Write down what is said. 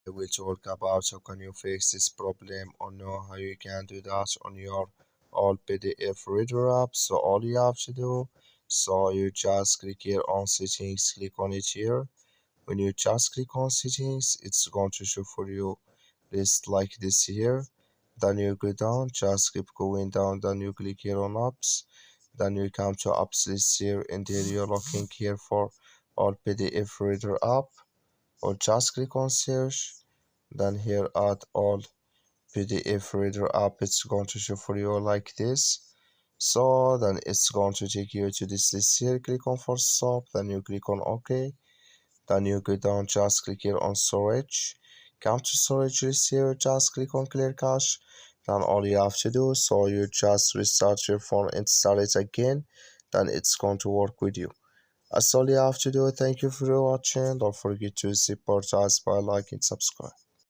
I will talk about how can you fix this problem or know how you can do that on your old PDF reader app. So all you have to do, so you just click here on settings, click on it here. When you just click on settings, it's going to show for you list like this here. Then you go down, just keep going down, then you click here on apps. Then you come to apps list here, and there you're looking here for all PDF reader app, or just click on search. Then here at all PDF reader app, it's going to show for you like this. So then it's going to take you to this list here. Click on first stop, then you click on OK. Then you go down, just click here on storage. Come to storage list here, just click on clear cache. Then all you have to do, so you just restart your phone and start it again. Then it's going to work with you. That's all you have to do. Thank you for watching. Don't forget to support us by liking and subscribe.